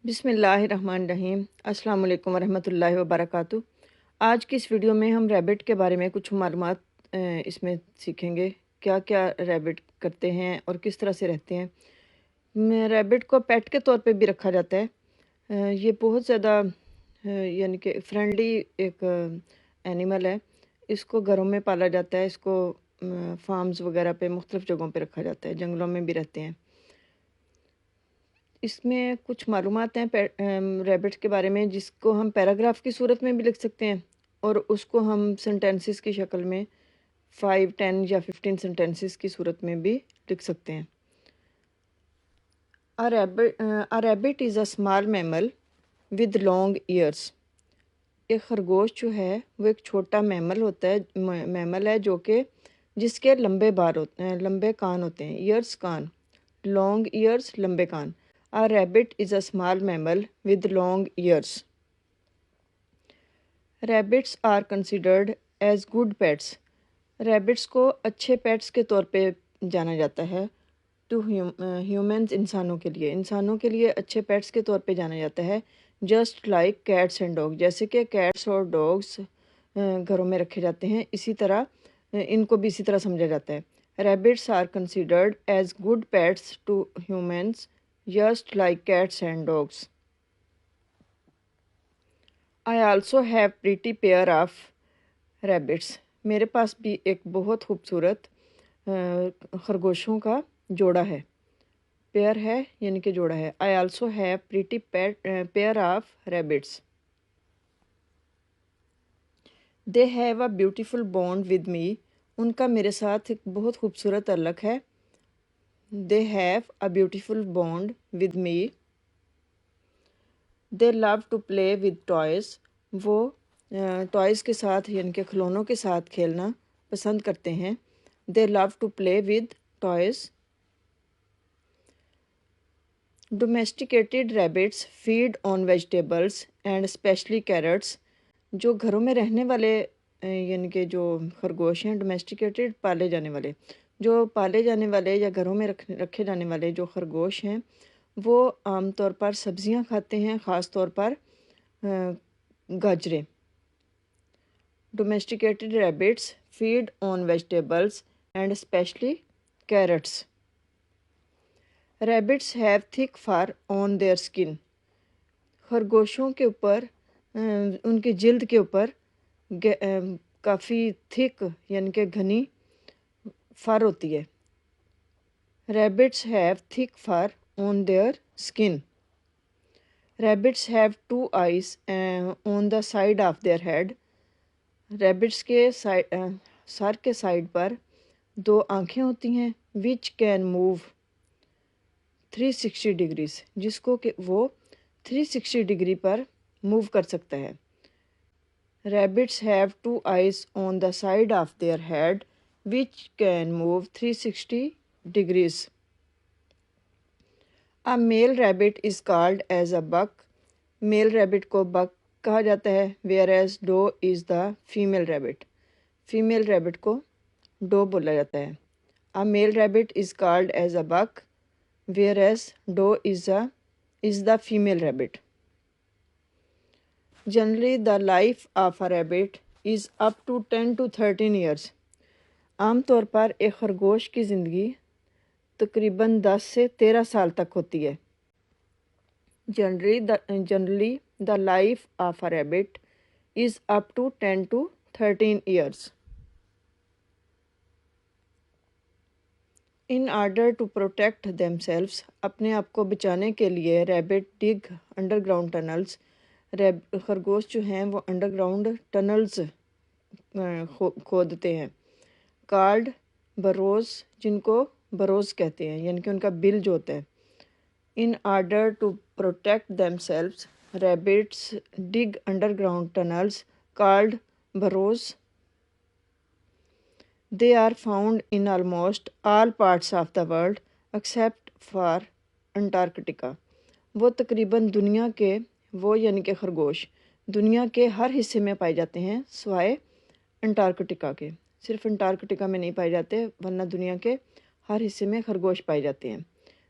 بسم اللہ الرحمن الرحیم۔ السلام علیکم ورحمۃ اللہ وبرکاتہ۔ آج کی اس ویڈیو میں ہم ریبٹ کے بارے میں کچھ معلومات اس میں سیکھیں گے، کیا کیا ریبٹ کرتے ہیں اور کس طرح سے رہتے ہیں۔ ریبٹ کو پیٹ کے طور پہ بھی رکھا جاتا ہے۔ یہ بہت زیادہ یعنی کہ فرینڈلی ایک اینیمل ہے۔ اس کو گھروں میں پالا جاتا ہے، اس کو فارمز وغیرہ پہ مختلف جگہوں پہ رکھا جاتا ہے، جنگلوں میں بھی رہتے ہیں۔ اس میں کچھ معلومات ہیں ریبٹ کے بارے میں، جس کو ہم پیراگراف کی صورت میں بھی لکھ سکتے ہیں اور اس کو ہم سنٹینسز کی شکل میں 5, 10 یا 15 سنٹینسز کی صورت میں بھی لکھ سکتے ہیں۔ A rabbit is a small mammal with long ears۔ ایک خرگوش جو ہے وہ ایک چھوٹا میمل ہے جو کہ جس کے لمبے کان ہوتے ہیں۔ ایئرس کان، لانگ ایئرس لمبے کان۔ A rabbit is a small mammal with long ears۔ Rabbits are considered as good pets۔ Rabbits کو اچھے پیٹس کے طور پہ جانا جاتا ہے۔ ٹو ہیومنز، انسانوں کے لیے اچھے پیٹس کے طور پہ جانا جاتا ہے۔ Just like cats and dog, جیسے کہ کیٹس اور ڈاگس گھروں میں رکھے جاتے ہیں، اسی طرح ان کو بھی اسی طرح سمجھا جاتا ہے۔ Rabbits are considered as good pets to humans just like cats and dogs۔ I also have pretty pair of rabbits۔ میرے پاس بھی ایک بہت خوبصورت خرگوشوں کا جوڑا ہے۔ پیئر ہے یعنی کہ جوڑا ہے۔ I also have pretty pair of rabbits۔ They have a beautiful bond with me۔ ان کا میرے ساتھ ایک بہت خوبصورت تعلق ہے۔ They have a beautiful bond with me۔ They love to play with toys۔ وہ ٹوائز کے ساتھ یعنی کہ کھلونوں کے ساتھ کھیلنا پسند کرتے ہیں۔ They love to play with toys۔ Domesticated rabbits feed on vegetables and especially carrots۔ جو گھروں میں رہنے والے یعنی کہ جو خرگوش ہیں، ڈومیسٹیکیٹڈ پالے جانے والے یا گھروں میں رکھے جانے والے جو خرگوش ہیں، وہ عام طور پر سبزیاں کھاتے ہیں، خاص طور پر گاجریں۔ Domesticated rabbits feed on vegetables and especially carrots. Rabbits have thick fur on their skin. خرگوشوں کے اوپر ان کی جلد کے اوپر کافی تھک یعنی کہ گھنی فر ہوتی ہے۔ Rabbits have thick fur on their skin. Rabbits have 2 eyes on the side of their head. Rabbits کے سر کے سائڈ پر 2 آنکھیں ہوتی ہیں، وچ کین موو 360 ڈگریز، جس کو کہ وہ 360 ڈگری پر موو کر سکتا ہے۔ Rabbits have 2 eyes on the side of their head which can move 360 degrees. A male rabbit is called as a buck۔ Male rabbit کو بک کہا جاتا ہے، whereas doe is the female rabbit۔ Female rabbit کو do بولا جاتا ہے۔ A male rabbit is called as a buck whereas doe is the female rabbit۔ Generally the life of a rabbit is up to 10 to 13 years۔ عام طور پر ایک خرگوش کی زندگی تقریباً 10 سے 13 سال تک ہوتی ہے۔ Generally the life of a rabbit is up to 10 to 13 years۔ In order to protect themselves، اپنے آپ کو بچانے کے لیے ریبٹ ڈگ انڈر گراؤنڈ ٹنلز۔ خرگوش جو ہیں وہ انڈر گراؤنڈ ٹنلز کھودتے ہیں۔ کالڈ بروز، جن کو بروز کہتے ہیں یعنی کہ ان کا بل جو ہوتا ہے۔ In order to protect themselves، rabbits dig underground tunnels called burrows۔ They are found in almost all parts of the world except for Antarctica۔ وہ تقریباً یعنی کہ خرگوش دنیا کے ہر حصے میں پائے جاتے ہیں سوائے انٹارکٹیکا کے۔ صرف انٹارکٹیکا میں نہیں پائے جاتے، ورنہ دنیا کے ہر حصے میں خرگوش پائے جاتے ہیں۔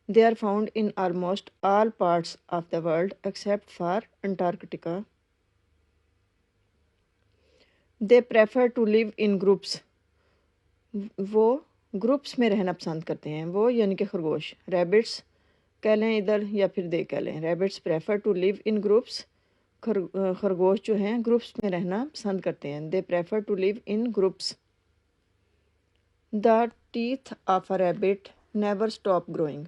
They are found in almost all parts of the world except for Antarctica. They prefer to live in groups. وہ گروپس میں رہنا پسند کرتے ہیں، وہ یعنی کہ خرگوش، ریبٹس کہہ لیں ادھر یا پھر دے کہہ لیں، rabbits prefer to live in groups, خرگوش جو ہیں گروپس میں رہنا پسند کرتے ہیں، they prefer to live in groups. The teeth of a rabbit never stop growing,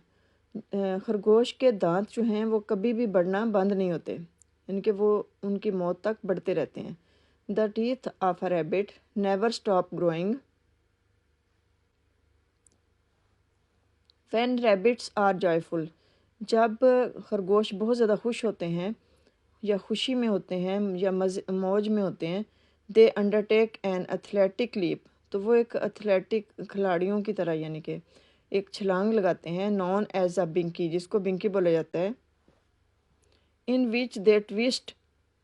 خرگوش کے دانت جو ہیں وہ کبھی بھی بڑھنا بند نہیں ہوتے، یعنی کہ وہ ان کی موت تک بڑھتے رہتے ہیں۔ The teeth of a rabbit never stop growing when rabbits are joyful, جب خرگوش بہت زیادہ خوش ہوتے ہیں یا خوشی میں ہوتے ہیں یا موج میں ہوتے ہیں، دے انڈر ٹیک این ایتھلیٹک لیپ، تو وہ ایک ایتھلیٹک کھلاڑیوں کی طرح یعنی کہ ایک چھلانگ لگاتے ہیں، نون ایز اے بنکی، جس کو بنکی بولا جاتا ہے، ان وچ دے ٹوسٹ،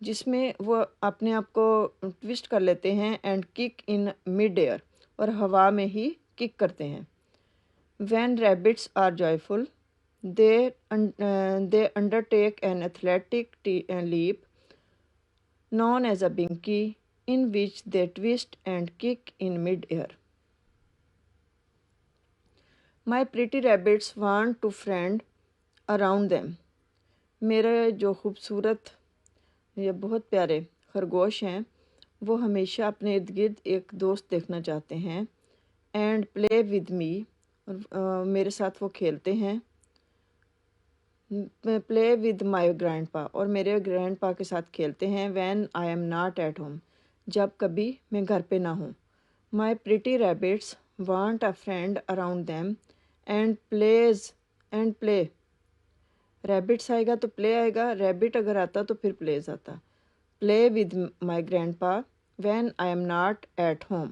جس میں وہ اپنے آپ کو ٹوسٹ کر لیتے ہیں، and kick in mid air, اور ہوا میں ہی کک کرتے ہیں۔ When rabbits are joyful, they undertake an athletic leap known as a binky, in which they twist and kick in mid-air. My pretty rabbits want to friend around them. میرے جو خوبصورت یا بہت پیارے خرگوش ہیں وہ ہمیشہ اپنے ارد گرد ایک دوست دیکھنا چاہتے ہیں، اینڈ پلے ود می، اور میرے ساتھ وہ کھیلتے ہیں، پلے ود مائی گرینڈ پا، اور میرے گرینڈ پا کے ساتھ کھیلتے ہیں، when I am not at home, جب کبھی میں گھر پہ نہ ہوں۔ My pretty rabbits want a friend around them and play, rabbits آئے گا تو پلے آئے گا، ریبٹ اگر آتا تو پھر پلیز آتا، play with my grandpa when I am not at home.